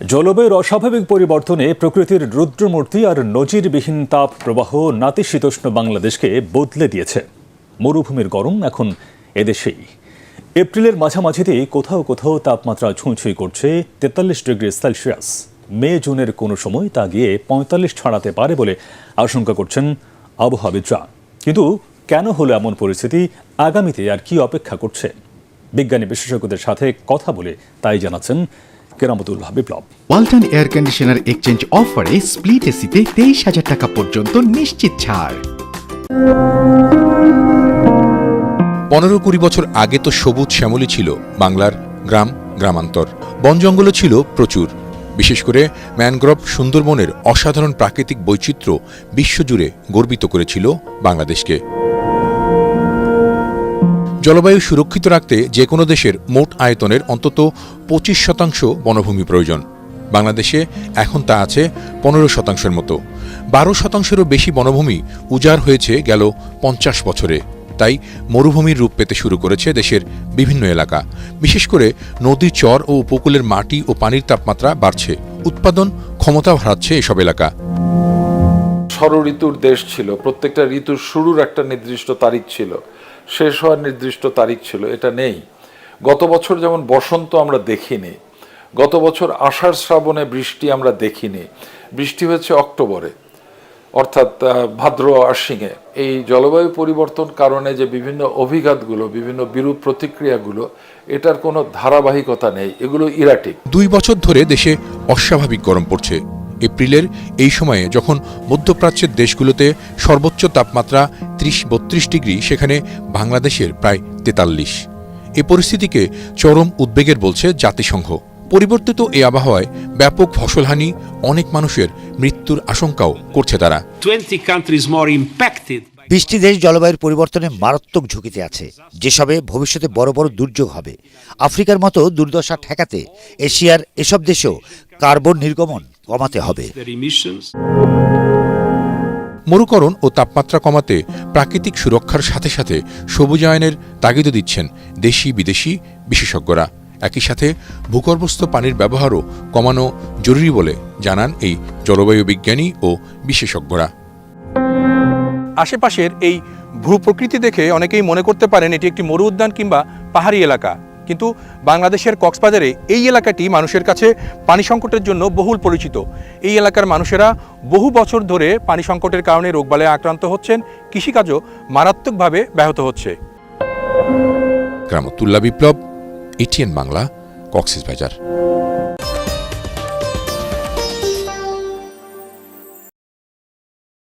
জলবায়ুর অস্বাভাবিক পরিবর্তনে প্রকৃতির রুদ্রমূর্তি আর নজিরবিহীন তাপ প্রবাহ নাতিশীতোষ্ণ বাংলাদেশকে বদলে দিয়েছে। মরুভূমির গরম এখন এদেশেই। এপ্রিলের মাঝামাঝিতেই কোথাও কোথাও তাপমাত্রা ছুঁই করছে ৪৩ ডিগ্রি সেলসিয়াস। মে জুনের কোনো সময় তা গিয়ে ৪৫ ছাড়াতে পারে বলে আশঙ্কা করছেন আবহাওয়াবিদরা। কিন্তু কেন হলো এমন পরিস্থিতি, আগামীতে আর কি অপেক্ষা করছে, বিজ্ঞানী বিশেষজ্ঞদের সাথে কথা বলে তাই জানাচ্ছেন কেরামতুল্লাহ বিপ্লব। ওয়ালটন এয়ার কন্ডিশনার এক্সচেঞ্জ অফারে স্প্লিট এসিতে ২৩,০০০ টাকা পর্যন্ত নিশ্চিত ছাড়। ১৫-২০ বছর আগে তো সবুজ শ্যামলী ছিল বাংলার গ্রাম গ্রামান্তর, বন জঙ্গলও ছিল প্রচুর। বিশেষ করে ম্যানগ্রোভ সুন্দরবনের অসাধারণ প্রাকৃতিক বৈচিত্র্য বিশ্বজুড়ে গর্বিত করেছিল বাংলাদেশকে। জলবায়ু সুরক্ষিত রাখতে যে কোনো দেশের মোট আয়তনের অন্তত ২৫% বনভূমি প্রয়োজন। বাংলাদেশে এখন তা আছে ১৫% মতো। ১২%-এরও বেশি বনভূমি উজাড় হয়েছে গেল ৫০ বছরে। তাই মরুভূমির রূপ পেতে শুরু করেছে দেশের বিভিন্ন এলাকা। বিশেষ করে নদীর চর ও উপকূলের মাটি ও পানির তাপমাত্রা বাড়ছে, উৎপাদন ক্ষমতা হারাচ্ছে এসব এলাকা। ষড়ঋতুর দেশ ছিল, প্রত্যেকটা ঋতুর শুরুর একটা নির্দিষ্ট তারিখ ছিল, শেষ হওয়ার নির্দিষ্ট তারিখ ছিল, এটা নেই। গত বছর যেমন বসন্ত আমরা দেখিনি, গত বছর আষাঢ় শ্রাবণে বৃষ্টি আমরা দেখিনি, বৃষ্টি হয়েছে অক্টোবরে, অর্থাৎ ভাদ্র আশ্বিনে। এই জলবায়ু পরিবর্তন কারণে যে বিভিন্ন অভিঘাতগুলো, বিভিন্ন বিরূপ প্রতিক্রিয়াগুলো, এটার কোনো ধারাবাহিকতা নেই, এগুলো ইরাটিক। ২ বছর ধরে দেশে অস্বাভাবিক গরম পড়ছে। এপ্রিলের এই সময়ে যখন মধ্যপ্রাচ্যের দেশগুলোতে সর্বোচ্চ তাপমাত্রা ৩০-৩২ ডিগ্রি, সেখানে বাংলাদেশের প্রায় ৪৩। এ পরিস্থিতিকে চরম উদ্বেগের বলছে জাতিসংঘ। পরিবর্তিত এই আবহাওয়ায় ব্যাপক ফসলহানি, অনেক মানুষের মৃত্যুর আশঙ্কাও করছে তারা। 20 countries more impacted. ২০টি দেশ জলবায়ুর পরিবর্তনে মারাত্মক ঝুঁকিতে আছে, যেসবে ভবিষ্যতে বড় বড় দুর্যোগ হবে। আফ্রিকার মতো দুর্দশা ঠেকাতে এশিয়ার এসব দেশেও কার্বন নির্গমন কমাতে হবে। মরুকরণ ও তাপমাত্রা কমাতে প্রাকৃতিক সুরক্ষার সাথে সাথে সবুজায়নের তাগিদও দিচ্ছেন দেশি বিদেশি বিশেষজ্ঞরা। একই সাথে ভূগর্ভস্থ পানির ব্যবহারও কমানো জরুরি বলে জানান এই জলবায়ু বিজ্ঞানী ও বিশেষজ্ঞরা। আশেপাশের এই ভূপ্রকৃতি দেখে অনেকেই মনে করতে পারেন এটি একটি মরু উদ্যান কিংবা পাহাড়ি এলাকা, কিন্তু বাংলাদেশের কক্সবাজারে এই এলাকাটি মানুষের কাছে পানি সংকটের জন্য বহুল পরিচিত। এই এলাকার মানুষেরা বহু বছর ধরে পানি সংকটের কারণে রোগবালায় আক্রান্ত হচ্ছেন, কৃষিকাজও মারাত্মকভাবে ব্যাহত হচ্ছে। কেরামতুল্লাহ বিপ্লব, এটিএন বাংলা, কক্সবাজার।